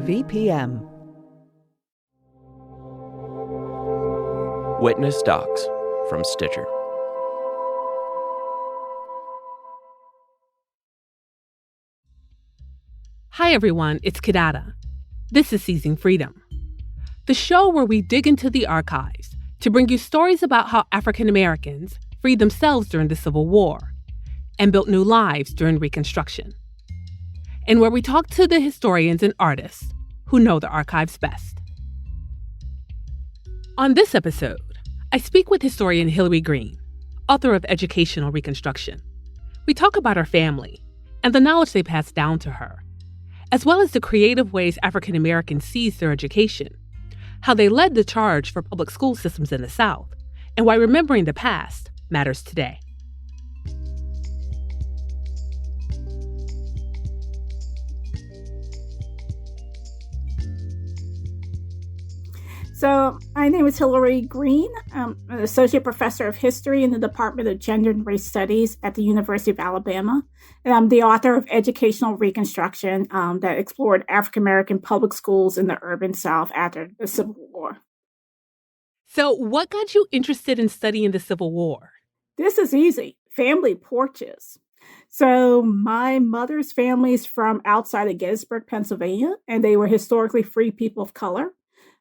WVPM. Witness Docs from Stitcher. Hi everyone, it's Kidada. This is Seizing Freedom, the show where we dig into the archives to bring you stories about how African Americans freed themselves during the Civil War and built new lives during Reconstruction, and where we talk to the historians and artists who know the archives best. On this episode, I speak with historian Hillary Green, author of Educational Reconstruction. We talk about her family and the knowledge they passed down to her, as well as the creative ways African Americans seized their education, how they led the charge for public school systems in the South, and why remembering the past matters today. So my name is Hillary Green. I'm an associate professor of history in the Department of Gender and Race Studies at the University of Alabama. And I'm the author of Educational Reconstruction that explored African-American public schools in the urban South after the Civil War. So what got you interested in studying the Civil War? This is easy. Family porches. So my mother's family is from outside of Gettysburg, Pennsylvania, and they were historically free people of color.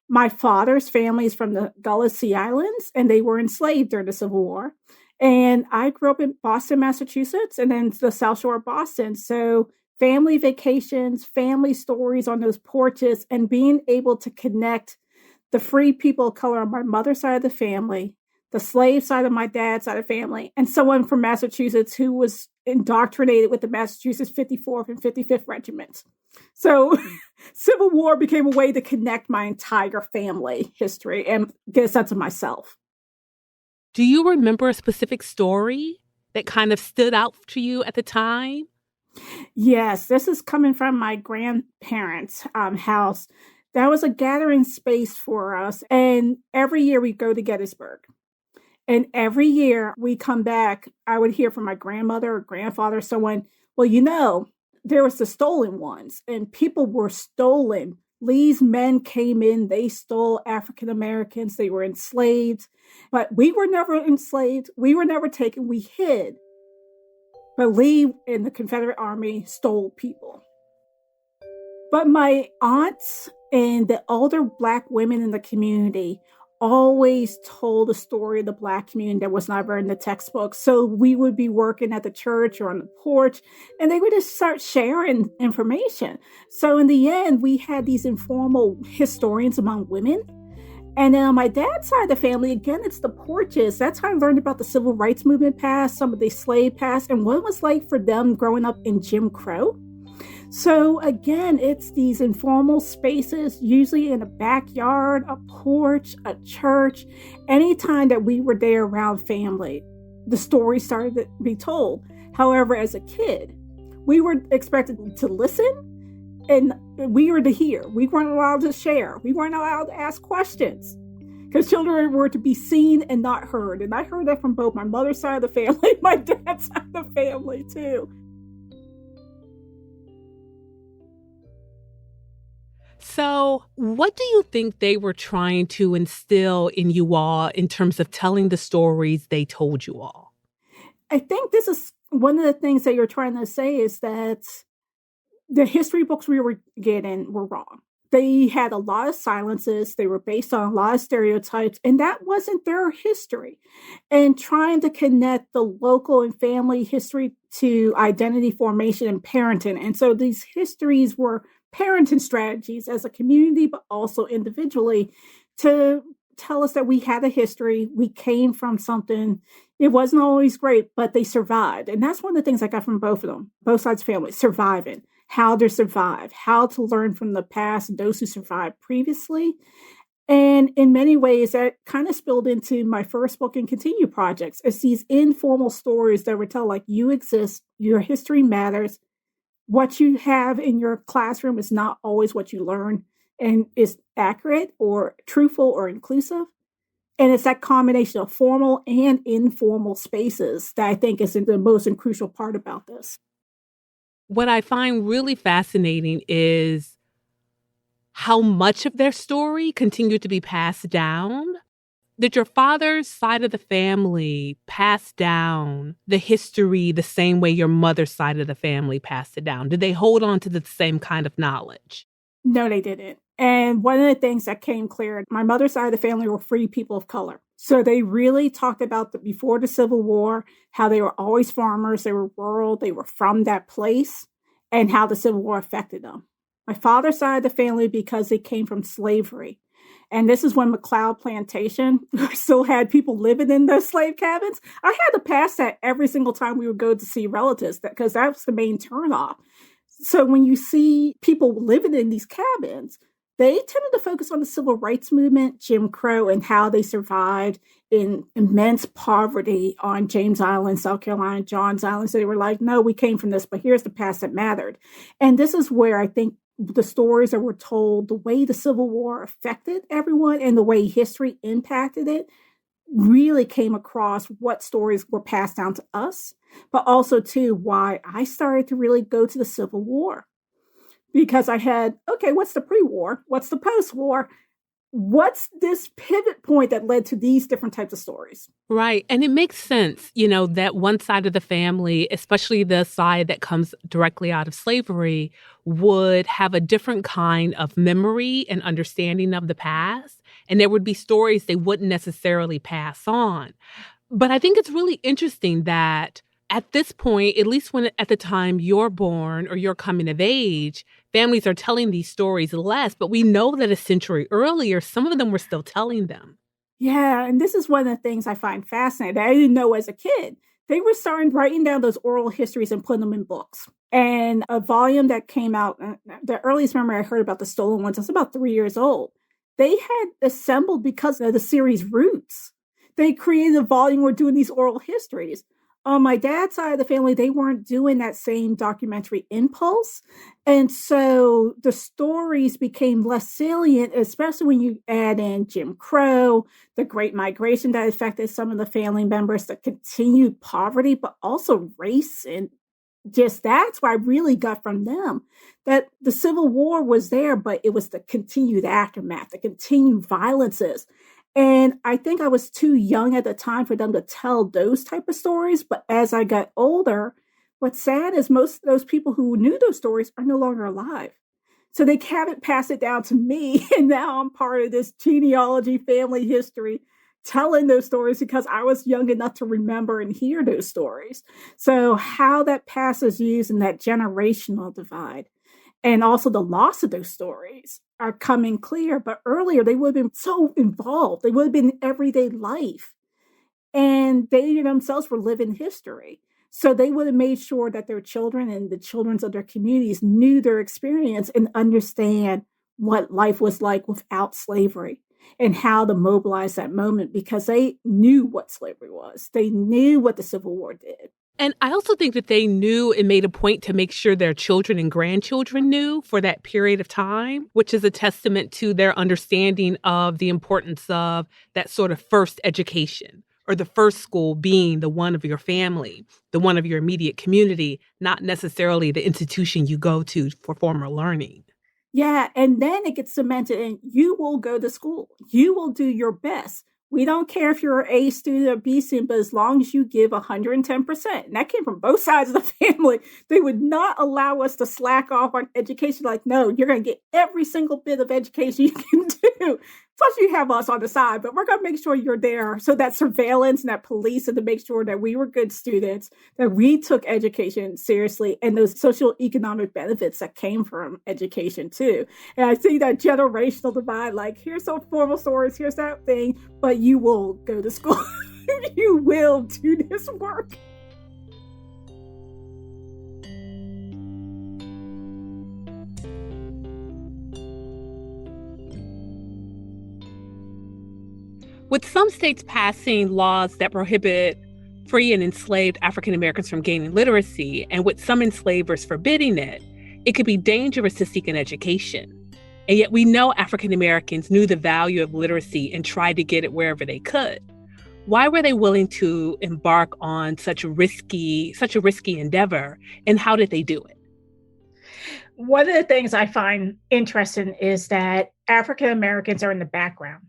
My father's family is from the Gullah Sea Islands, and they were enslaved during the Civil War. And I grew up in Boston, Massachusetts, and then the South Shore of Boston. So family vacations, family stories on those porches, and being able to connect the free people of color on my mother's side of the family, the slave side of my dad's side of the family, and someone from Massachusetts who was indoctrinated with the Massachusetts 54th and 55th Regiments. So Civil War became a way to connect my entire family history and get a sense of myself. Do you remember a specific story that kind of stood out to you at the time? Yes, this is coming from my grandparents' house. That was a gathering space for us. And every year we go to Gettysburg. And every year we come back, I would hear from my grandmother or grandfather, someone, well, there was the stolen ones, and people were stolen. Lee's men came in, they stole African Americans, they were enslaved, but we were never enslaved. We were never taken, we hid. But Lee and the Confederate Army stole people. But my aunts and the older Black women in the community always told the story of the Black community that was never in the textbook. So we would be working at the church or on the porch, and they would just start sharing information. So in the end, we had these informal historians among women. And then on my dad's side of the family, again, it's the porches. That's how I learned about the civil rights movement past, some of the slave past, and what it was like for them growing up in Jim Crow. So again, it's these informal spaces, usually in a backyard, a porch, a church. Anytime that we were there around family, the story started to be told. However, as a kid, we were expected to listen and we were to hear. We weren't allowed to share. We weren't allowed to ask questions because children were to be seen and not heard. And I heard that from both my mother's side of the family, my dad's side of the family too. So what do you think they were trying to instill in you all in terms of telling the stories they told you all? I think this is one of the things that you're trying to say is that the history books we were getting were wrong. They had a lot of silences. They were based on a lot of stereotypes, and that wasn't their history. And trying to connect the local and family history to identity formation and parenting. And so these histories were parenting strategies as a community, but also individually to tell us that we had a history. We came from something. It wasn't always great, but they survived. And that's one of the things I got from both of them, both sides of family, surviving, how to survive, how to learn from the past, those who survived previously. And in many ways, that kind of spilled into my first book and continue projects. It's these informal stories that would tell, like, you exist, your history matters. What you have in your classroom is not always what you learn and is accurate or truthful or inclusive. And it's that combination of formal and informal spaces that I think is the most and crucial part about this. What I find really fascinating is how much of their story continued to be passed down? Did your father's side of the family pass down the history the same way your mother's side of the family passed it down? Did they hold on to the same kind of knowledge? No, they didn't. And one of the things that came clear, my mother's side of the family were free people of color. So they really talked about before the Civil War, how they were always farmers, they were rural, they were from that place, and how the Civil War affected them. My father's side of the family, because they came from slavery. And this is when McLeod Plantation still had people living in those slave cabins. I had to pass that every single time we would go to see relatives because that was the main turnoff. So when you see people living in these cabins, they tended to focus on the civil rights movement, Jim Crow, and how they survived in immense poverty on James Island, South Carolina, Johns Island. So they were like, no, we came from this, but here's the past that mattered. And this is where I think the stories that were told, the way the Civil War affected everyone and the way history impacted it really came across what stories were passed down to us, but also too why I started to really go to the Civil War. Because I had, okay, what's the pre-war? What's the post-war? What's this pivot point that led to these different types of stories? Right. And it makes sense, that one side of the family, especially the side that comes directly out of slavery, would have a different kind of memory and understanding of the past. And there would be stories they wouldn't necessarily pass on. But I think it's really interesting that at this point, at least when at the time you're born or you're coming of age, families are telling these stories less, but we know that a century earlier, some of them were still telling them. Yeah, and this is one of the things I find fascinating. I didn't know as a kid. They were starting writing down those oral histories and putting them in books. And a volume that came out, the earliest memory I heard about the stolen ones, I was about 3 years old. They had assembled because of the series Roots. They created a volume where doing these oral histories. On my dad's side of the family, they weren't doing that same documentary impulse. And so the stories became less salient, especially when you add in Jim Crow, the Great Migration that affected some of the family members, the continued poverty, but also race. And just that's what I really got from them, that the Civil War was there, but it was the continued aftermath, the continued violences. And I think I was too young at the time for them to tell those type of stories. But as I got older, what's sad is most of those people who knew those stories are no longer alive. So they haven't passed it down to me. And now I'm part of this genealogy, family history, telling those stories because I was young enough to remember and hear those stories. So how that passes using that generational divide and also the loss of those stories are coming clear. But earlier, they would have been so involved. They would have been in everyday life. And they themselves were living history. So they would have made sure that their children and the children of their communities knew their experience and understand what life was like without slavery and how to mobilize that moment because they knew what slavery was. They knew what the Civil War did. And I also think that they knew and made a point to make sure their children and grandchildren knew for that period of time, which is a testament to their understanding of the importance of that sort of first education or the first school being the one of your family, the one of your immediate community, not necessarily the institution you go to for formal learning. Yeah, and then it gets cemented and you will go to school. You will do your best. We don't care if you're an A student or B student, but as long as you give 110%, and that came from both sides of the family, they would not allow us to slack off on education. Like, no, you're going to get every single bit of education you can do. Plus, you have us on the side, but we're going to make sure you're there. So that surveillance and that police and to make sure that we were good students, that we took education seriously, and those social economic benefits that came from education too. And I see that generational divide, like, here's some formal stories, here's that thing, but you will go to school. You will do this work. With some states passing laws that prohibit free and enslaved African Americans from gaining literacy, and with some enslavers forbidding it, it could be dangerous to seek an education. And yet we know African Americans knew the value of literacy and tried to get it wherever they could. Why were they willing to embark on such a risky endeavor, and how did they do it? One of the things I find interesting is that African Americans are in the background.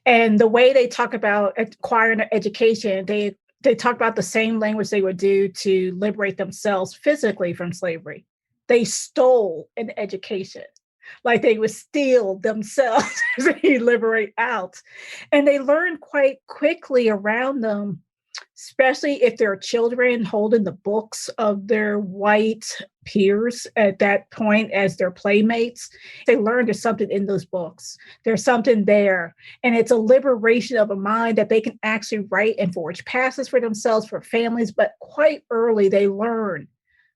And the way they talk about acquiring an education, they talk about the same language they would do to liberate themselves physically from slavery. They stole an education, like they would steal themselves as they liberate out. And they learn quite quickly around them, especially if there are children holding the books of their white peers at that point as their playmates. They learn there's something in those books. There's something there. And it's a liberation of a mind that they can actually write and forge passes for themselves, for families. But quite early, they learn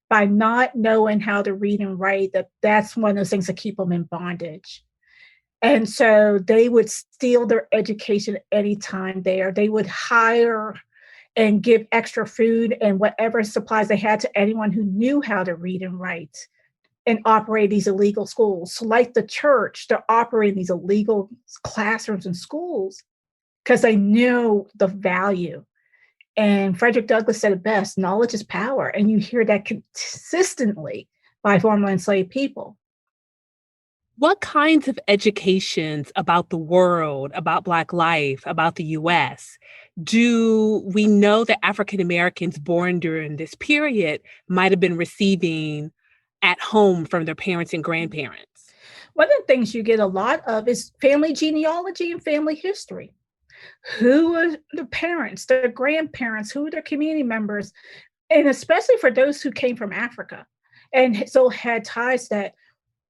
by not knowing how to read and write that that's one of those things that keep them in bondage. And so they would steal their education anytime there. They would hire and give extra food and whatever supplies they had to anyone who knew how to read and write and operate these illegal schools. So like the church, they're operating these illegal classrooms and schools because they knew the value. And Frederick Douglass said it best, knowledge is power. And you hear that consistently by formerly enslaved people. What kinds of educations about the world, about Black life, about the US, do we know that African Americans born during this period might have been receiving at home from their parents and grandparents? One of the things you get a lot of is family genealogy and family history. Who are the parents, their grandparents, who are their community members, and especially for those who came from Africa and so had ties that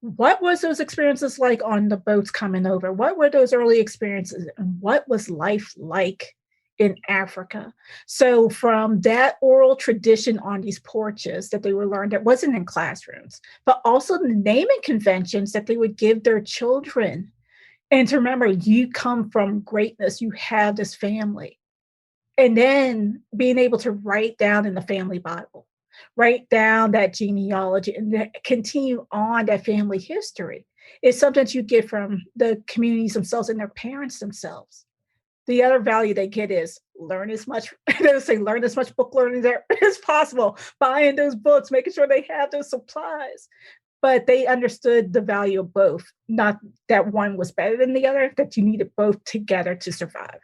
what was those experiences like on the boats coming over? What were those early experiences and what was life like in Africa? So from that oral tradition on these porches that they were learned, that wasn't in classrooms, but also the naming conventions that they would give their children. And to remember, you come from greatness, you have this family. And then being able to write down in the family Bible, write down that genealogy and continue on that family history is something that you get from the communities themselves and their parents themselves. The other value they get is learn as much, they say learn as much book learning there as possible, buying those books, making sure they have those supplies. But they understood the value of both, not that one was better than the other, that you needed both together to survive.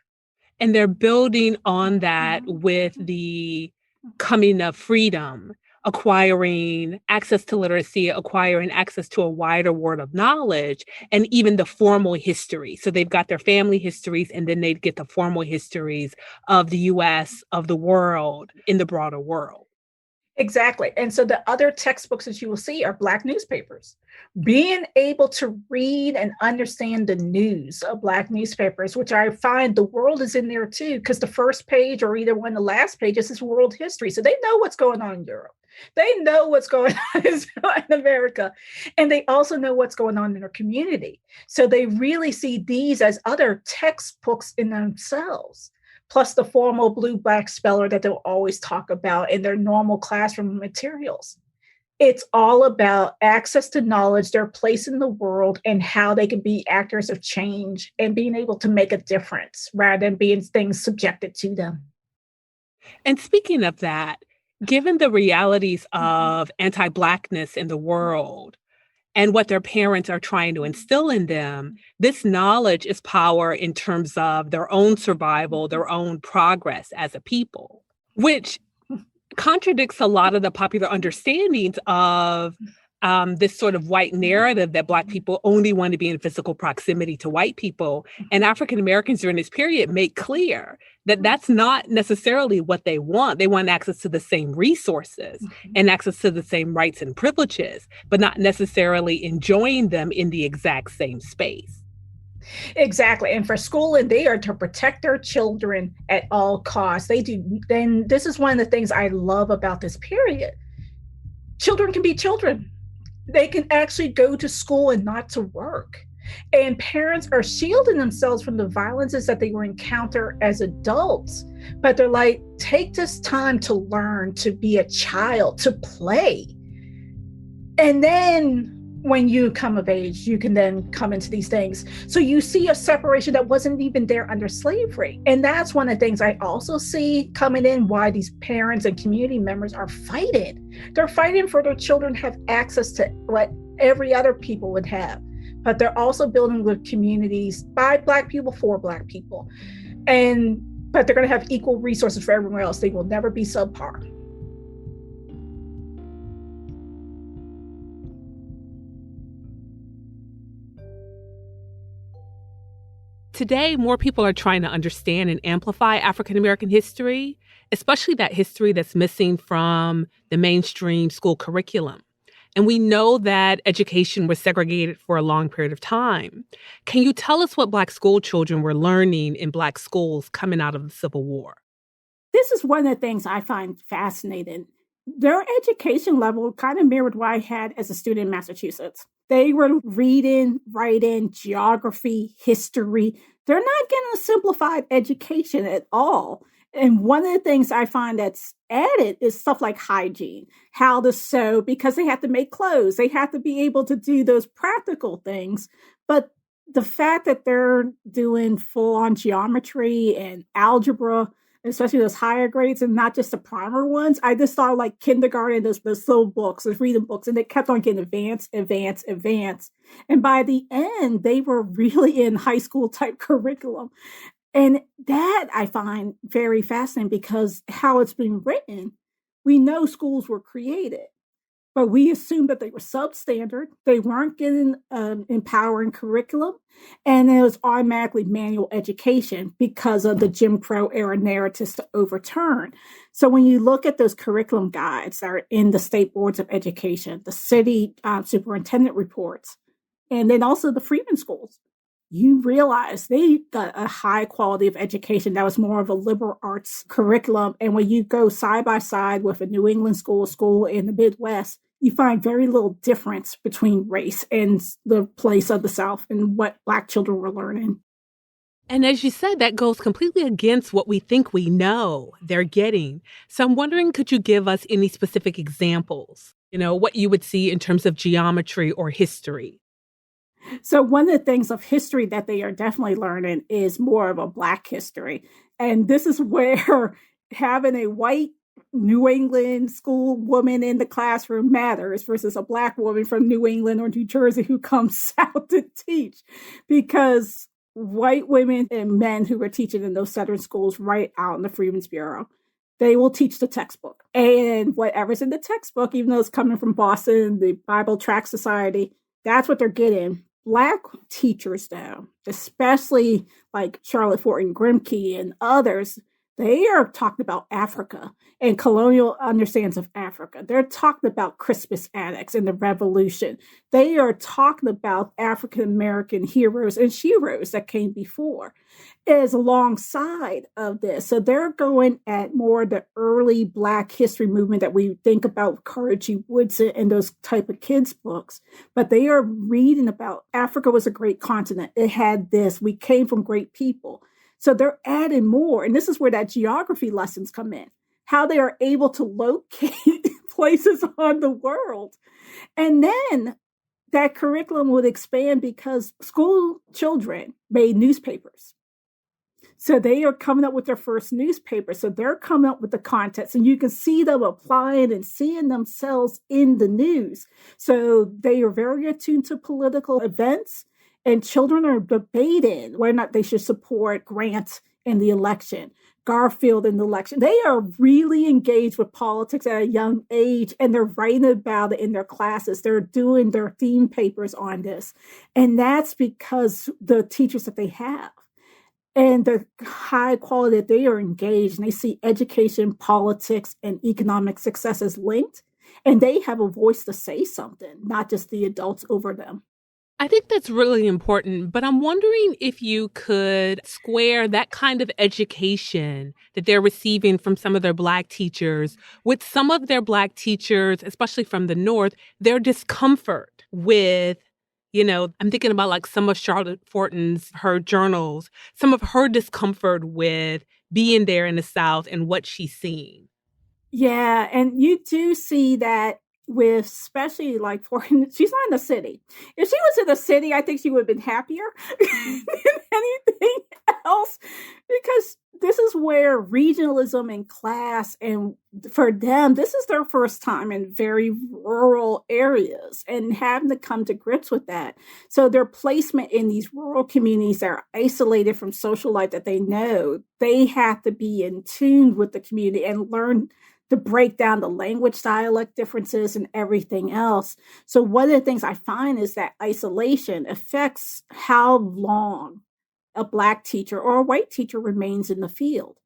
And they're building on that with the coming of freedom, acquiring access to literacy, acquiring access to a wider world of knowledge, and even the formal history. So they've got their family histories, and then they get the formal histories of the US, of the world, in the broader world. Exactly. And so the other textbooks that you will see are Black newspapers. Being able to read and understand the news of Black newspapers, which I find the world is in there too, because the first page or either one of the last pages is world history. So they know what's going on in Europe. They know what's going on in America. And they also know what's going on in their community. So they really see these as other textbooks in themselves, plus the formal blue-black speller that they'll always talk about in their normal classroom materials. It's all about access to knowledge, their place in the world, and how they can be actors of change and being able to make a difference rather than being things subjected to them. And speaking of that, given the realities of anti-Blackness in the world, and what their parents are trying to instill in them, this knowledge is power in terms of their own survival, their own progress as a people, which contradicts a lot of the popular understandings of this sort of white narrative that Black people only want to be in physical proximity to white people. And African Americans during this period make clear that that's not necessarily what they want. They want access to the same resources and access to the same rights and privileges, but not necessarily enjoying them in the exact same space. Exactly. And for schooling, they are to protect their children at all costs. They do. Then this is one of the things I love about this period. Children can be children. They can actually go to school and not to work. And parents are shielding themselves from the violences that they will encounter as adults. But they're like, take this time to learn, to be a child, to play. And then when you come of age, you can then come into these things. So you see a separation that wasn't even there under slavery. And that's one of the things I also see coming in, why these parents and community members are fighting. They're fighting for their children to have access to what every other people would have. But they're also building the communities by Black people for Black people. But they're going to have equal resources for everyone else. They will never be subpar. Today, more people are trying to understand and amplify African American history, especially that history that's missing from the mainstream school curriculum. And we know that education was segregated for a long period of time. Can you tell us what Black school children were learning in Black schools coming out of the Civil War? This is one of the things I find fascinating. Their education level kind of mirrored what I had as a student in Massachusetts. They were reading, writing, geography, history. They're not getting a simplified education at all. And one of the things I find that's added is stuff like hygiene, how to sew, because they have to make clothes. They have to be able to do those practical things. But the fact that they're doing full-on geometry and algebra, especially those higher grades and not just the primer ones, I just thought like kindergarten, those little books, those reading books, and they kept on getting advanced. And by the end, they were really in high school type curriculum. And that I find very fascinating because how it's been written, we know schools were created, but we assumed that they were substandard. They weren't getting empowering curriculum, and it was automatically manual education because of the Jim Crow era narratives to overturn. So when you look at those curriculum guides that are in the state boards of education, the city superintendent reports, and then also the Freedmen schools, you realize they got a high quality of education that was more of a liberal arts curriculum. And when you go side by side with a New England school in the Midwest, you find very little difference between race and the place of the South and what Black children were learning. And as you said, that goes completely against what we think we know they're getting. So I'm wondering, could you give us any specific examples, what you would see in terms of geometry or history? So one of the things of history that they are definitely learning is more of a Black history. And this is where having a white New England school woman in the classroom matters versus a Black woman from New England or New Jersey who comes south to teach. Because white women and men who were teaching in those Southern schools right out in the Freedmen's Bureau, they will teach the textbook. And whatever's in the textbook, even though it's coming from Boston, the Bible Tract Society, that's what they're getting. Black teachers, though, especially like Charlotte Fortin Grimke and others, they are talking about Africa and colonial understandings of Africa. They're talking about Crispus Attucks and the revolution. They are talking about African-American heroes and sheroes that came before is alongside of this. So they're going at more the early Black history movement that we think about Carter G. Woodson and those type of kids' books. But they are reading about Africa was a great continent. It had this. We came from great people. So they're adding more. And this is where that geography lessons come in, how they are able to locate places on the world. And then that curriculum would expand because school children made newspapers. So they are coming up with their first newspaper. So they're coming up with the contents, and you can see them applying and seeing themselves in the news. So they are very attuned to political events. And children are debating whether or not they should support Grant in the election, Garfield in the election. They are really engaged with politics at a young age, and they're writing about it in their classes. They're doing their theme papers on this. And that's because the teachers that they have and the high quality that they are engaged, and they see education, politics, and economic success as linked. And they have a voice to say something, not just the adults over them. I think that's really important, but I'm wondering if you could square that kind of education that they're receiving from some of their Black teachers with some of their Black teachers, especially from the North, their discomfort with, I'm thinking about like some of Charlotte Fortin's, her journals, some of her discomfort with being there in the South and what she's seeing. Yeah, and you do see that with especially like Fortin, she's not in the city. If she was in the city, I think she would have been happier than anything else, because this is where regionalism in class, and for them, this is their first time in very rural areas and having to come to grips with that. So their placement in these rural communities that are isolated from social life that they know, they have to be in tune with the community and learn to break down the language dialect differences and everything else. So one of the things I find is that isolation affects how long a Black teacher or a white teacher remains in the field.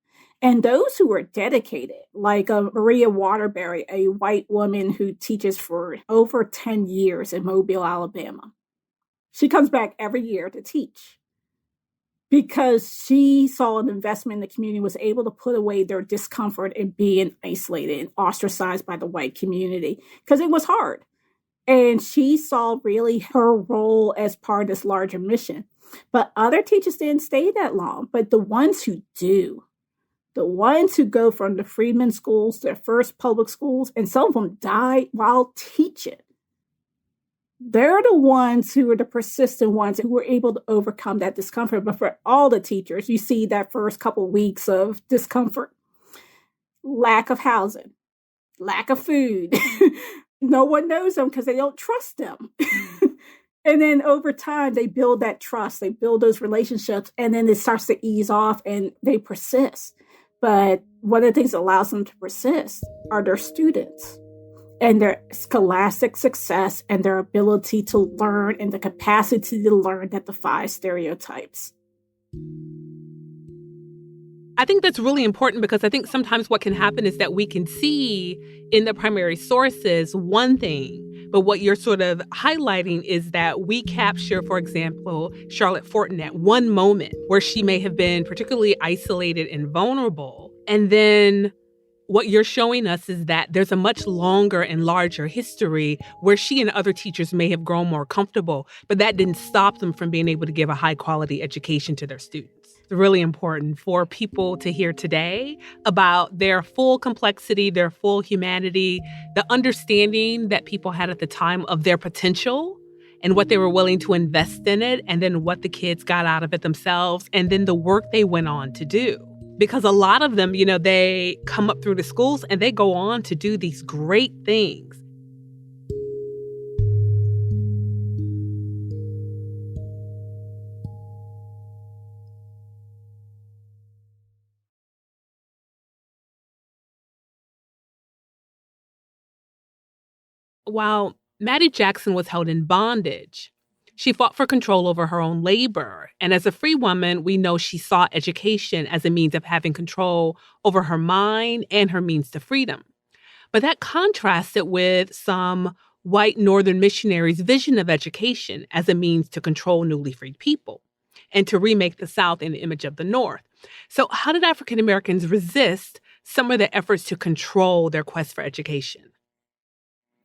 And those who are dedicated, like Maria Waterbury, a white woman who teaches for over 10 years in Mobile, Alabama, she comes back every year to teach because she saw an investment in the community, was able to put away their discomfort in being isolated and ostracized by the white community because it was hard. And she saw really her role as part of this larger mission. But other teachers didn't stay that long. But the ones who do, the ones who go from the freedmen schools, their first public schools, and some of them die while teaching, they're the ones who are the persistent ones who were able to overcome that discomfort. But for all the teachers, you see that first couple of weeks of discomfort, lack of housing, lack of food. No one knows them because they don't trust them. And then over time, they build that trust, they build those relationships, and then it starts to ease off and they persist. But one of the things that allows them to persist are their students and their scholastic success and their ability to learn and the capacity to learn that defies stereotypes. I think that's really important because I think sometimes what can happen is that we can see in the primary sources one thing, but what you're sort of highlighting is that we capture, for example, Charlotte Fortin at one moment where she may have been particularly isolated and vulnerable. And then what you're showing us is that there's a much longer and larger history where she and other teachers may have grown more comfortable, but that didn't stop them from being able to give a high quality education to their students. It's really important for people to hear today about their full complexity, their full humanity, the understanding that people had at the time of their potential and what they were willing to invest in it, and then what the kids got out of it themselves, and then the work they went on to do. Because a lot of them, they come up through the schools and they go on to do these great things. While Maddie Jackson was held in bondage, she fought for control over her own labor. And as a free woman, we know she saw education as a means of having control over her mind and her means to freedom. But that contrasted with some white Northern missionaries' vision of education as a means to control newly freed people and to remake the South in the image of the North. So how did African Americans resist some of the efforts to control their quest for education?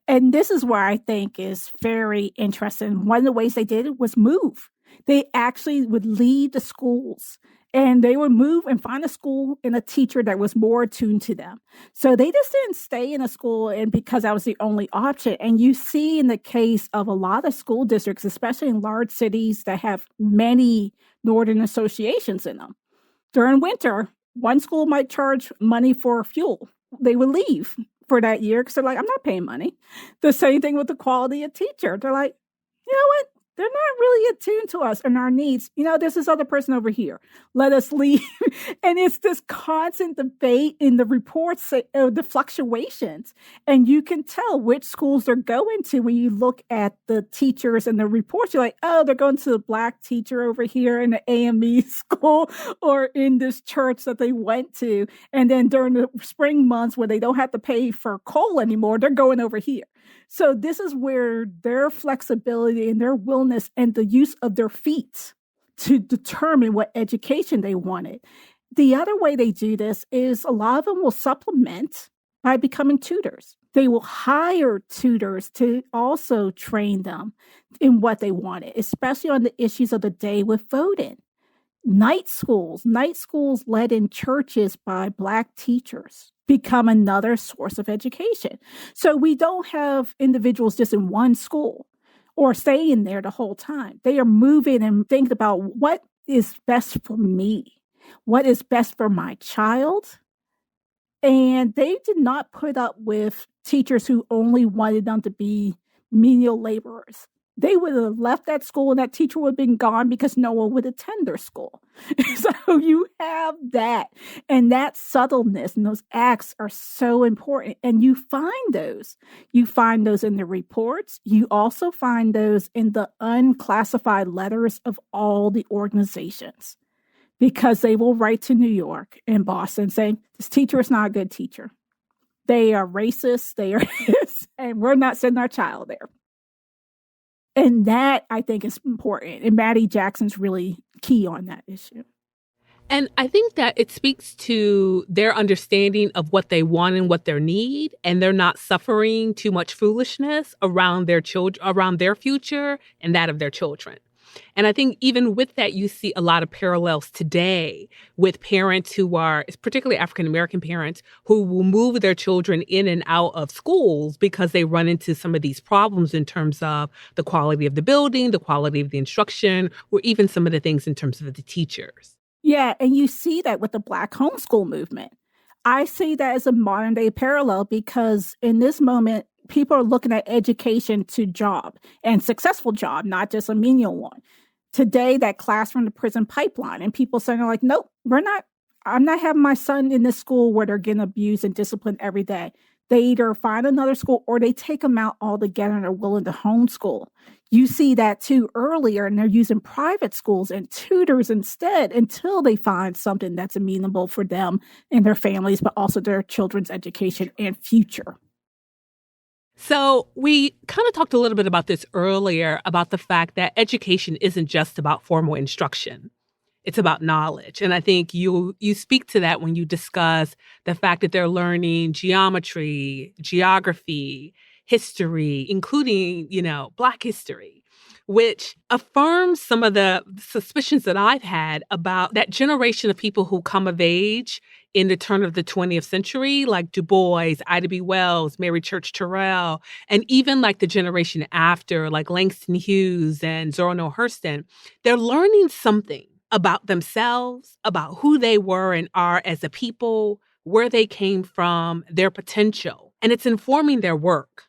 And this is where I think is very interesting. One of the ways they did it was move. They actually would leave the schools and they would move and find a school and a teacher that was more attuned to them. So they just didn't stay in a school and because that was the only option. And you see in the case of a lot of school districts, especially in large cities that have many Northern associations in them. During winter, one school might charge money for fuel. They would leave for that year because they're like, I'm not paying money. The same thing with the quality of teacher. They're like, you know what? They're not really attuned to us and our needs. There's this other person over here. Let us leave. And it's this constant debate in the reports, the fluctuations. And you can tell which schools they're going to when you look at the teachers and the reports. You're like, oh, they're going to the Black teacher over here in the AME school or in this church that they went to. And then during the spring months when they don't have to pay for coal anymore, they're going over here. So this is where their flexibility and their willingness and the use of their feet to determine what education they wanted. The other way they do this is a lot of them will supplement by becoming tutors. They will hire tutors to also train them in what they wanted, especially on the issues of the day with voting. Night schools led in churches by Black teachers become another source of education. So we don't have individuals just in one school or staying there the whole time. They are moving and thinking about what is best for me. what is best for my child. And they did not put up with teachers who only wanted them to be menial laborers. They would have left that school and that teacher would have been gone because no one would attend their school. So you have that. And that subtleness and those acts are so important. And you find those. You find those in the reports. You also find those in the unclassified letters of all the organizations. Because they will write to New York and Boston saying, this teacher is not a good teacher. They are racist. They are this, and we're not sending our child there. And that, I think, is important. And Maddie Jackson's really key on that issue. And I think that it speaks to their understanding of what they want and what they need, and they're not suffering too much foolishness around their children, around their future and that of their children. And I think even with that, you see a lot of parallels today with parents who are, particularly African-American parents, who will move their children in and out of schools because they run into some of these problems in terms of the quality of the building, the quality of the instruction, or even some of the things in terms of the teachers. Yeah, and you see that with the Black homeschool movement. I see that as a modern day parallel because in this moment, people are looking at education to job and successful job, not just a menial one. Today, that classroom to prison pipeline, and people saying like, nope, I'm not having my son in this school where they're getting abused and disciplined every day. They either find another school or they take them out altogether and are willing to homeschool. You see that too earlier, and they're using private schools and tutors instead until they find something that's amenable for them and their families, but also their children's education and future. So we kind of talked a little bit about this earlier, about the fact that education isn't just about formal instruction. It's about knowledge. And I think you speak to that when you discuss the fact that they're learning geometry, geography, history, including, Black history, which affirms some of the suspicions that I've had about that generation of people who come of age in the turn of the 20th century, like Du Bois, Ida B. Wells, Mary Church Terrell, and even like the generation after, like Langston Hughes and Zora Neale Hurston. They're learning something about themselves, about who they were and are as a people, where they came from, their potential. And it's informing their work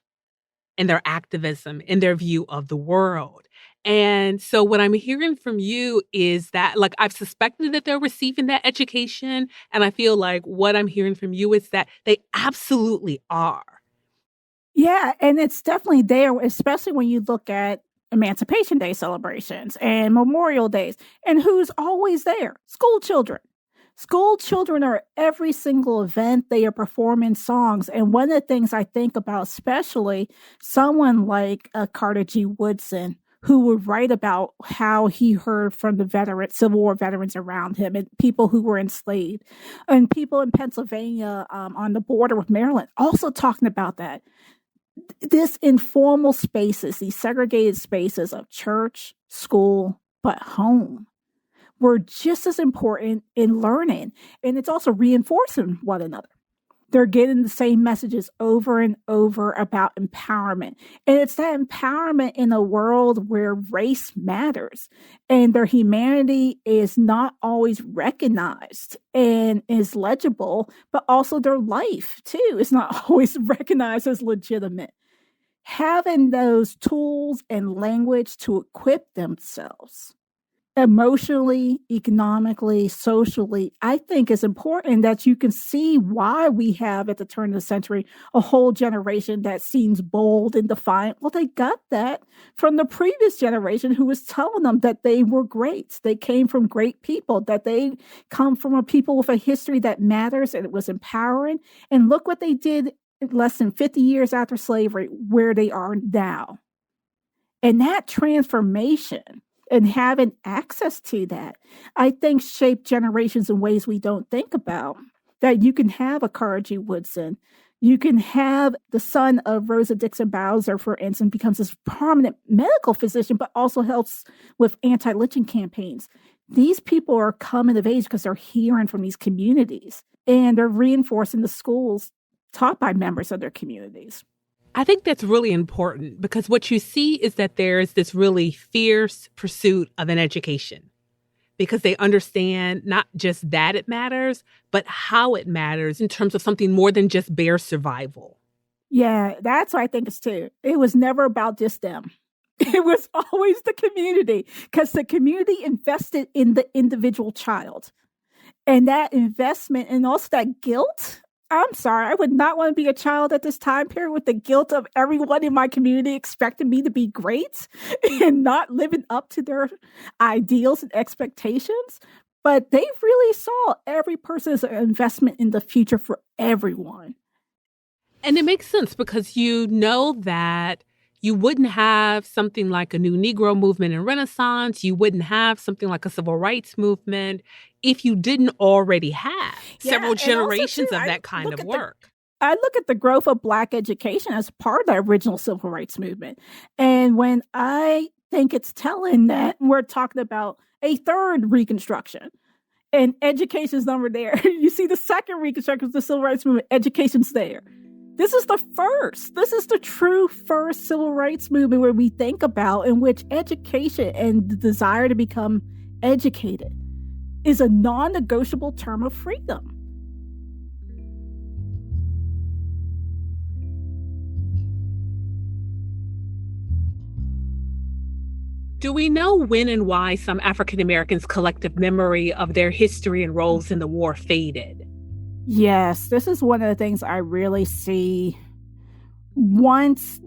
and their activism and their view of the world. And so what I'm hearing from you is that, like, I've suspected that they're receiving that education. And I feel like what I'm hearing from you is that they absolutely are. Yeah, and it's definitely there, especially when you look at Emancipation Day celebrations and Memorial Days. And who's always there? School children. School children are at every single event. They are performing songs. And one of the things I think about, especially someone like Carter G. Woodson, who would write about how he heard from the Civil War veterans around him and people who were enslaved, and people in Pennsylvania on the border with Maryland also talking about that. This informal spaces, these segregated spaces of church, school, but home, were just as important in learning. And it's also reinforcing one another. They're getting the same messages over and over about empowerment. And it's that empowerment in a world where race matters and their humanity is not always recognized and is legible, but also their life too is not always recognized as legitimate. Having those tools and language to equip themselves emotionally, economically, socially, I think is important, that you can see why we have at the turn of the century a whole generation that seems bold and defiant. Well, they got that from the previous generation who was telling them that they were great. They came from great people, that they come from a people with a history that matters, and it was empowering. And look what they did less than 50 years after slavery, where they are now. And that transformation and having access to that, I think, shaped generations in ways we don't think about. That you can have a Carter G. Woodson, you can have the son of Rosa Dixon Bowser, for instance, becomes this prominent medical physician, but also helps with anti-lynching campaigns. These people are coming of age because they're hearing from these communities, and they're reinforcing the schools taught by members of their communities. I think that's really important because what you see is that there's this really fierce pursuit of an education. because they understand not just that it matters, but how it matters in terms of something more than just bare survival. Yeah, that's what I think it's too. It was never about just them. It was always the community, because the community invested in the individual child. And that investment and also that guilt. I'm sorry, I would not want to be a child at this time period with the guilt of everyone in my community expecting me to be great and not living up to their ideals and expectations. But they really saw every person as an investment in the future for everyone. And it makes sense because you know that you wouldn't have something like a new Negro movement and Renaissance. You wouldn't have something like a civil rights movement if you didn't already have several generations of that kind of work. I look at the growth of Black education as part of the original civil rights movement. And when I think it's telling that we're talking about a third Reconstruction and education's number there. You see the second Reconstruction of the civil rights movement, education's there. This is the first. This is the true first civil rights movement where we think about in which education and the desire to become educated is a non-negotiable term of freedom. Do we know when and why some African Americans' collective memory of their history and roles in the war faded? Yes, this is one of the things I really see once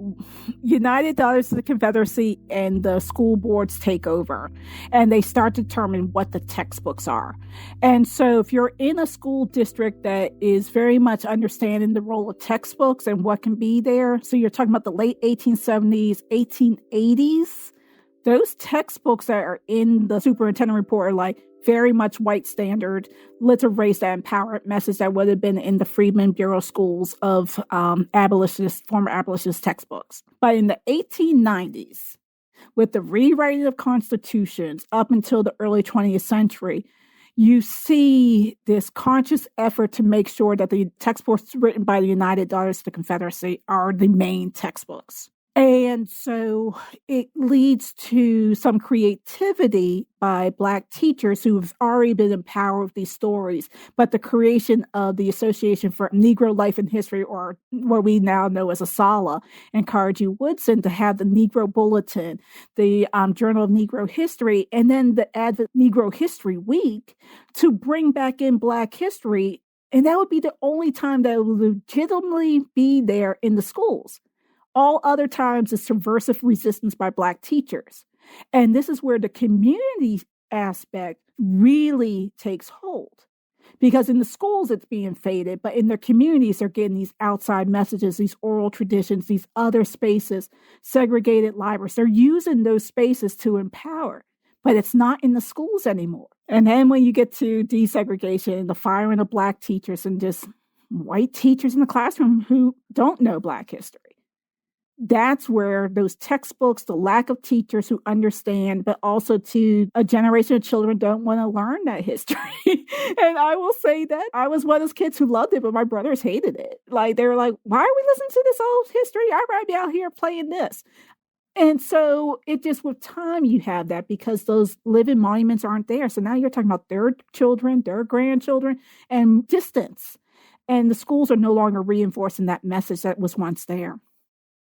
United Daughters of the Confederacy and the school boards take over and they start to determine what the textbooks are. And so if you're in a school district that is very much understanding the role of textbooks and what can be there, so you're talking about the late 1870s, 1880s, those textbooks that are in the superintendent report are like very much white standard, let's erase that empowerment message that would have been in the Freedmen Bureau schools of former abolitionist textbooks. But in the 1890s, with the rewriting of constitutions up until the early 20th century, you see this conscious effort to make sure that the textbooks written by the United Daughters of the Confederacy are the main textbooks. And so it leads to some creativity by Black teachers who have already been empowered with these stories, but the creation of the Association for Negro Life and History, or what we now know as ASALH, encouraged G. Woodson to have the Negro Bulletin, the Journal of Negro History, and then the Advent Negro History Week to bring back in Black history. And that would be the only time that it would legitimately be there in the schools. All other times is subversive resistance by Black teachers. And this is where the community aspect really takes hold. Because in the schools, it's being faded, but in their communities, they're getting these outside messages, these oral traditions, these other spaces, segregated libraries. They're using those spaces to empower, but it's not in the schools anymore. And then when you get to desegregation, the firing of Black teachers and just white teachers in the classroom who don't know Black history, that's where those textbooks, the lack of teachers who understand, but also to a generation of children don't want to learn that history. And I will say that I was one of those kids who loved it, but my brothers hated it. Like, they were like, why are we listening to this old history? I'd rather be out here playing this. And so it just, with time, you have that because those living monuments aren't there. So now you're talking about their children, their grandchildren, and distance. And the schools are no longer reinforcing that message that was once there.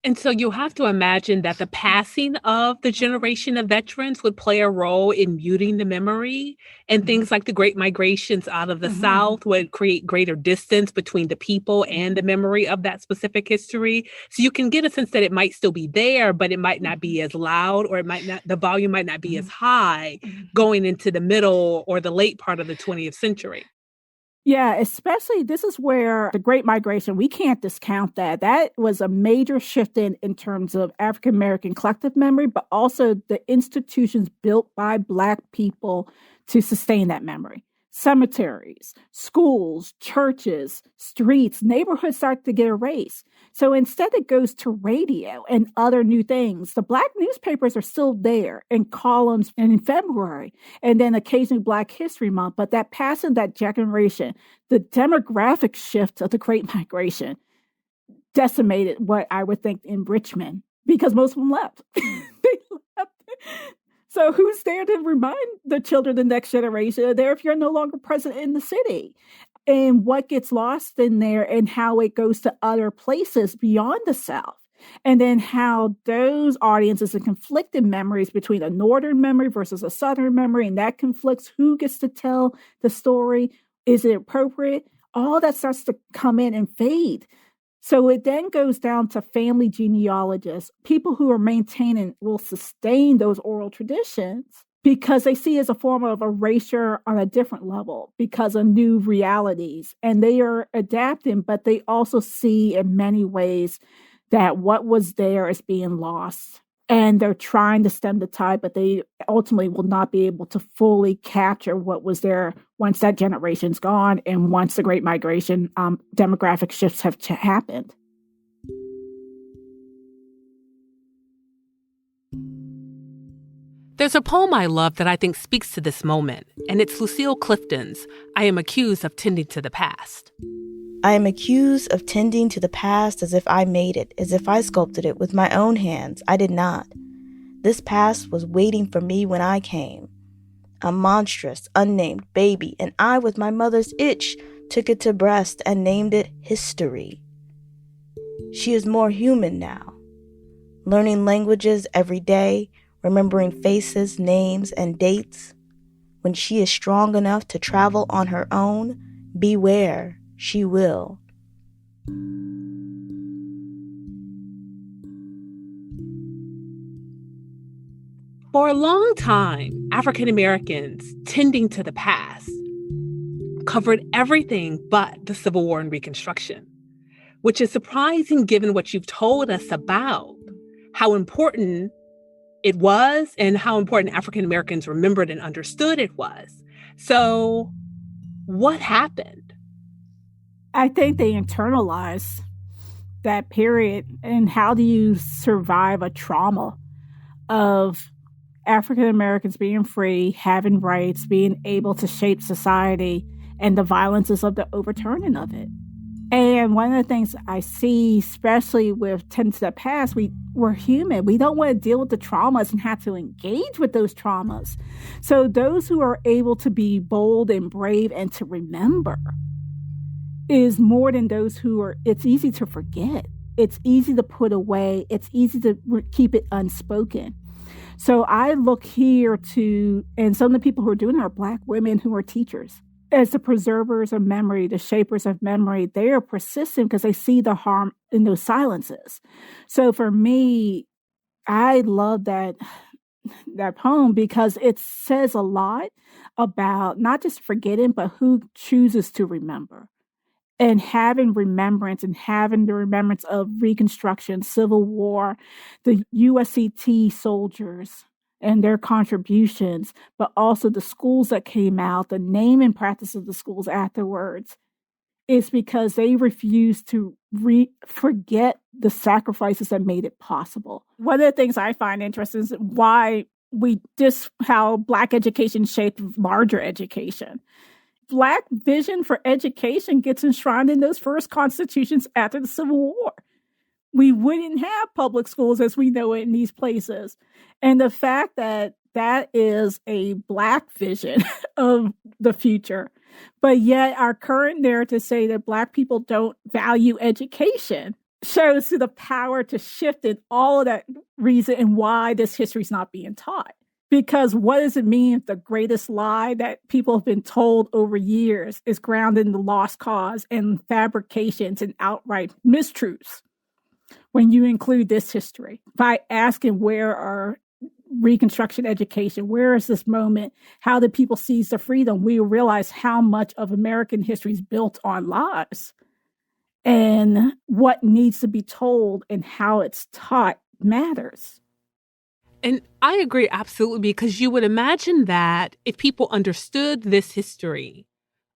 And so you'll have to imagine that the passing of the generation of veterans would play a role in muting the memory, and things like the Great Migrations out of the South would create greater distance between the people and the memory of that specific history. So you can get a sense that it might still be there, but it might not be as loud, or the volume might not be as high going into the middle or the late part of the 20th century. Yeah, especially this is where the Great Migration, we can't discount that. That was a major shift in terms of African American collective memory, but also the institutions built by Black people to sustain that memory. Cemeteries, schools, churches, streets, neighborhoods start to get erased. So instead it goes to radio and other new things. The Black newspapers are still there in columns and in February, and then occasionally Black History Month. But that passing that generation, the demographic shift of the Great Migration decimated what I would think in Richmond, because most of them left. They left. So who's there to remind the children, the next generation, there if you're no longer present in the city? And what gets lost in there and how it goes to other places beyond the South. And then how those audiences and conflicted memories between a Northern memory versus a Southern memory, and that conflicts who gets to tell the story. Is it appropriate? All that starts to come in and fade. So it then goes down to family genealogists, people who are maintaining, will sustain those oral traditions because they see it as a form of erasure on a different level because of new realities. And they are adapting, but they also see in many ways that what was there is being lost. And they're trying to stem the tide, but they ultimately will not be able to fully capture what was there once that generation's gone and once the Great Migration demographic shifts have happened. There's a poem I love that I think speaks to this moment, and it's Lucille Clifton's I Am Accused of Tending to the Past. I am accused of tending to the past as if I made it, as if I sculpted it with my own hands. I did not. This past was waiting for me when I came. A monstrous, unnamed baby, and I, with my mother's itch, took it to breast and named it History. She is more human now, learning languages every day, remembering faces, names, and dates. When she is strong enough to travel on her own, beware. She will. For a long time, African Americans tending to the past covered everything but the Civil War and Reconstruction, which is surprising given what you've told us about how important it was and how important African Americans remembered and understood it was. So what happened? I think they internalize that period. And how do you survive a trauma of African Americans being free, having rights, being able to shape society, and the violences of the overturning of it? And one of the things I see, especially with Tend to the Past, we're human. We don't want to deal with the traumas and have to engage with those traumas. So those who are able to be bold and brave and to remember is more than those who are, it's easy to forget. It's easy to put away. It's easy to keep it unspoken. So I look here to, and some of the people who are doing it are Black women who are teachers. As the preservers of memory, the shapers of memory, they are persistent because they see the harm in those silences. So for me, I love that poem because it says a lot about not just forgetting, but who chooses to remember. And having remembrance and having the remembrance of Reconstruction, Civil War, the USCT soldiers and their contributions, but also the schools that came out, the name and practice of the schools afterwards, is because they refused to forget the sacrifices that made it possible. One of the things I find interesting is why how Black education shaped larger education. Black vision for education gets enshrined in those first constitutions after the Civil War. We wouldn't have public schools as we know it in these places. And the fact that that is a Black vision of the future, but yet our current narrative say that Black people don't value education shows the power to shift in all of that reason and why this history is not being taught. Because what does it mean if the greatest lie that people have been told over years is grounded in the lost cause and fabrications and outright mistruths when you include this history? By asking where are Reconstruction education, where is this moment, how did people seize the freedom, we realize how much of American history is built on lies and what needs to be told and how it's taught matters. And I agree absolutely, because you would imagine that if people understood this history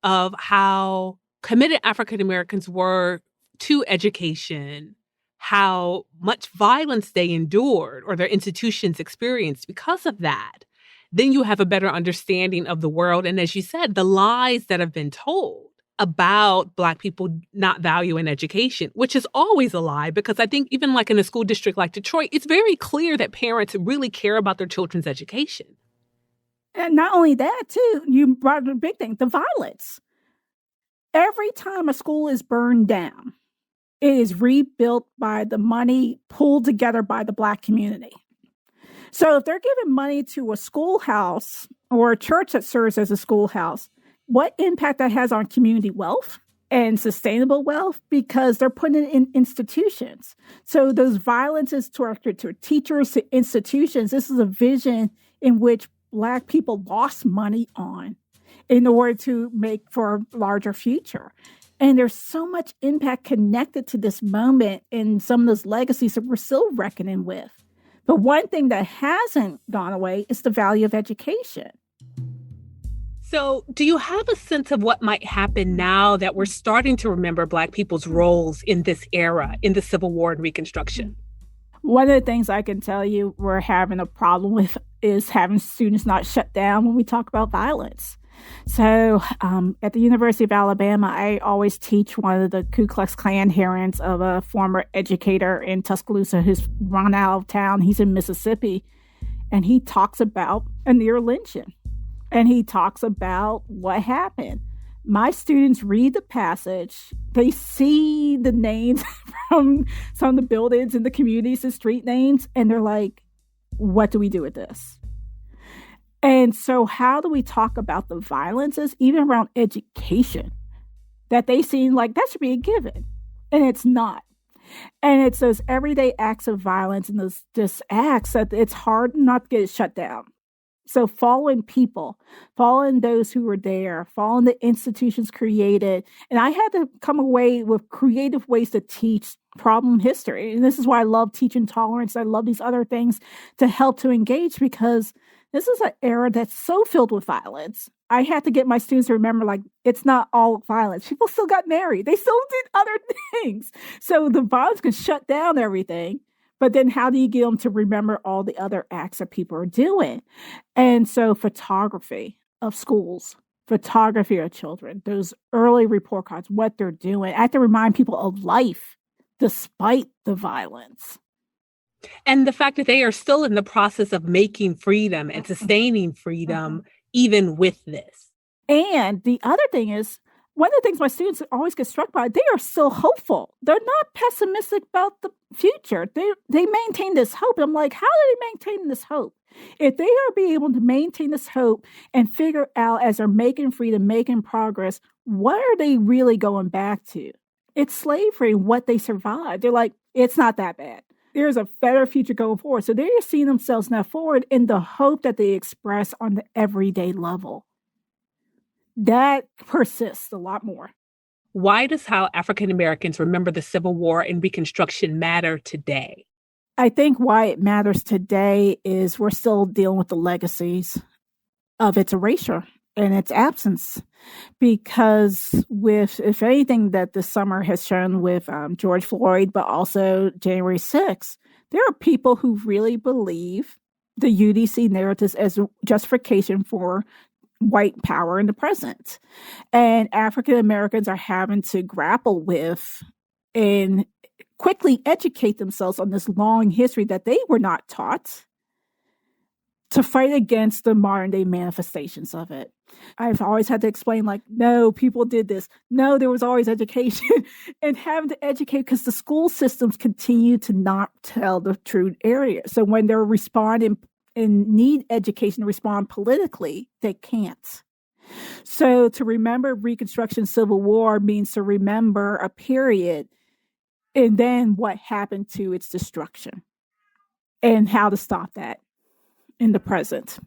of how committed African Americans were to education, how much violence they endured or their institutions experienced because of that, then you have a better understanding of the world. And as you said, the lies that have been told. about Black people not valuing education, which is always a lie, because I think even like in a school district like Detroit, it's very clear that parents really care about their children's education. And not only that, too, you brought up a big thing, the violence. Every time a school is burned down, it is rebuilt by the money pulled together by the Black community. So if they're giving money to a schoolhouse or a church that serves as a schoolhouse, what impact that has on community wealth and sustainable wealth, because they're putting it in institutions. So those violences to teachers, to institutions, this is a vision in which Black people lost money on in order to make for a larger future. And there's so much impact connected to this moment and some of those legacies that we're still reckoning with. But one thing that hasn't gone away is the value of education. So do you have a sense of what might happen now that we're starting to remember Black people's roles in this era, in the Civil War and Reconstruction? One of the things I can tell you we're having a problem with is having students not shut down when we talk about violence. So at the University of Alabama, I always teach one of the Ku Klux Klan hearings of a former educator in Tuscaloosa who's run out of town. He's in Mississippi, and he talks about a near lynching. And he talks about what happened. My students read the passage. They see the names from some of the buildings in the communities, the street names, and they're like, what do we do with this? And so how do we talk about the violences, even around education, that they seem like that should be a given? And it's not. And it's those everyday acts of violence and those just acts that it's hard not to get it shut down. So following people, following those who were there, following the institutions created. And I had to come away with creative ways to teach problem history. And this is why I love teaching tolerance. I love these other things to help to engage, because this is an era that's so filled with violence. I had to get my students to remember, like, it's not all violence. People still got married. They still did other things. So the violence can shut down everything. But then how do you get them to remember all the other acts that people are doing? And so photography of schools, photography of children, those early report cards, what they're doing. I have to remind people of life despite the violence. And the fact that they are still in the process of making freedom and sustaining freedom, even with this. And the other thing is, one of the things my students always get struck by, they are still hopeful. They're not pessimistic about the future. They maintain this hope. I'm like, how are they maintaining this hope? If they are be able to maintain this hope and figure out as they're making freedom, making progress, what are they really going back to? It's slavery, what they survived. They're like, it's not that bad. There's a better future going forward. So they're seeing themselves now forward in the hope that they express on the everyday level. That persists a lot more. Why does how African Americans remember the Civil War and Reconstruction matter today? I think why it matters today is we're still dealing with the legacies of its erasure and its absence. Because with, if anything, that the summer has shown with George Floyd, but also January 6th, there are people who really believe the UDC narratives as justification for white power in the present. And African Americans are having to grapple with and quickly educate themselves on this long history that they were not taught to fight against the modern day manifestations of it. I've always had to explain, like, no, people did this. No, there was always education and having to educate because the school systems continue to not tell the true area. So when they're responding and need education to respond politically, they can't. So to remember Reconstruction Civil War means to remember a period and then what happened to its destruction and how to stop that in the present.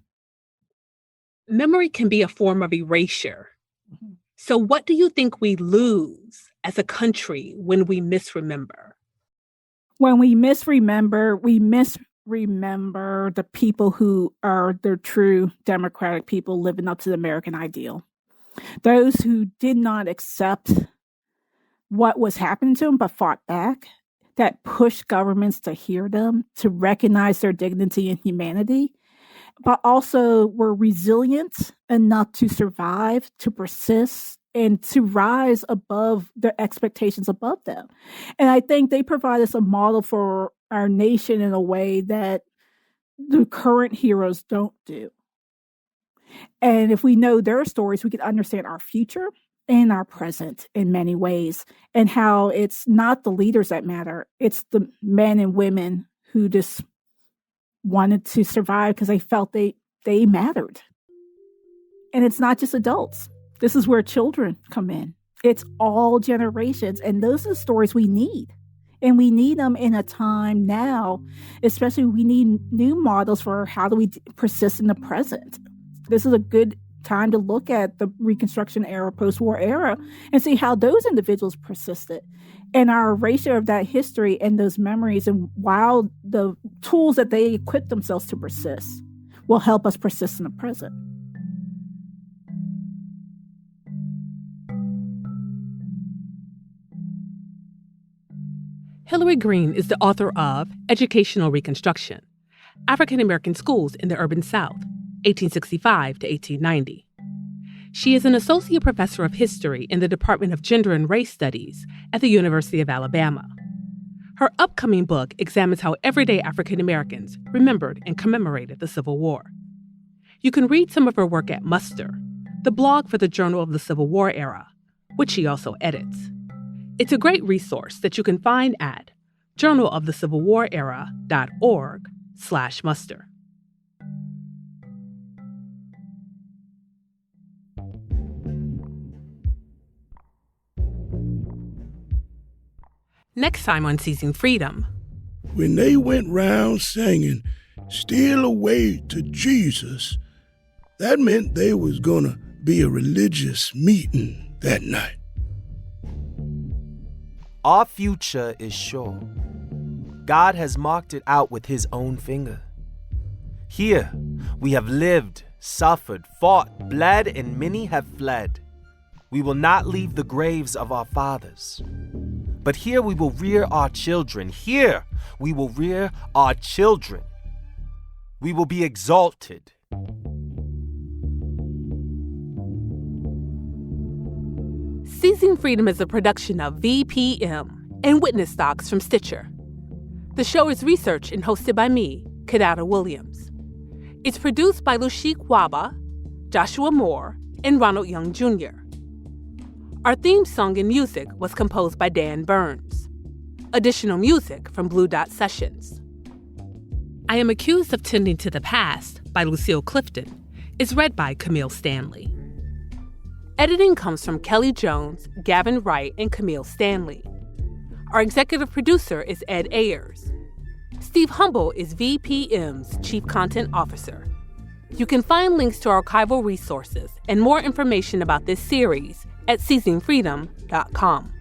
Memory can be a form of erasure. Mm-hmm. So what do you think we lose as a country when we misremember? When we misremember the people who are the true democratic people living up to the American ideal. Those who did not accept what was happening to them but fought back, that pushed governments to hear them, to recognize their dignity and humanity, but also were resilient enough to survive, to persist, and to rise above their expectations above them. And I think they provide us a model for our nation in a way that the current heroes don't do. And if we know their stories, we can understand our future and our present in many ways, and how it's not the leaders that matter. It's the men and women who just wanted to survive because they felt they mattered. And it's not just adults. This is where children come in. It's all generations. And those are the stories we need. And we need them in a time now, especially we need new models for how do we persist in the present. This is a good time to look at the Reconstruction era, post-war era, and see how those individuals persisted. And our erasure of that history and those memories, and while the tools that they equip themselves to persist will help us persist in the present. Hillary Green is the author of Educational Reconstruction, African American Schools in the Urban South, 1865 to 1890. She is an associate professor of history in the Department of Gender and Race Studies at the University of Alabama. Her upcoming book examines how everyday African Americans remembered and commemorated the Civil War. You can read some of her work at Muster, the blog for the Journal of the Civil War Era, which she also edits. It's a great resource that you can find at journalofthecivilwarera.org/muster. Next time on Seizing Freedom. When they went round singing, "Steal Away to Jesus," that meant there was gonna be a religious meeting that night. Our future is sure. God has marked it out with his own finger. Here, we have lived, suffered, fought, bled, and many have fled. We will not leave the graves of our fathers. But here we will rear our children. Here we will rear our children. We will be exalted. Seizing Freedom is a production of VPM and Witness Docs from Stitcher. The show is researched and hosted by me, Kadada Williams. It's produced by Lushik Waba, Joshua Moore, and Ronald Young Jr. Our theme song and music was composed by Dan Burns. Additional music from Blue Dot Sessions. I Am Accused of Tending to the Past by Lucille Clifton is read by Camille Stanley. Editing comes from Kelly Jones, Gavin Wright, and Camille Stanley. Our executive producer is Ed Ayers. Steve Humble is VPM's Chief Content Officer. You can find links to archival resources and more information about this series at seizingfreedom.com.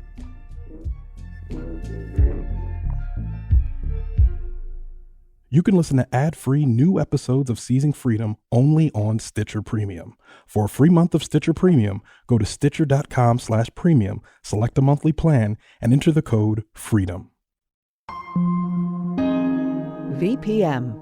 You can listen to ad-free new episodes of Seizing Freedom only on Stitcher Premium. For a free month of Stitcher Premium, go to stitcher.com/premium, select a monthly plan, and enter the code FREEDOM. VPM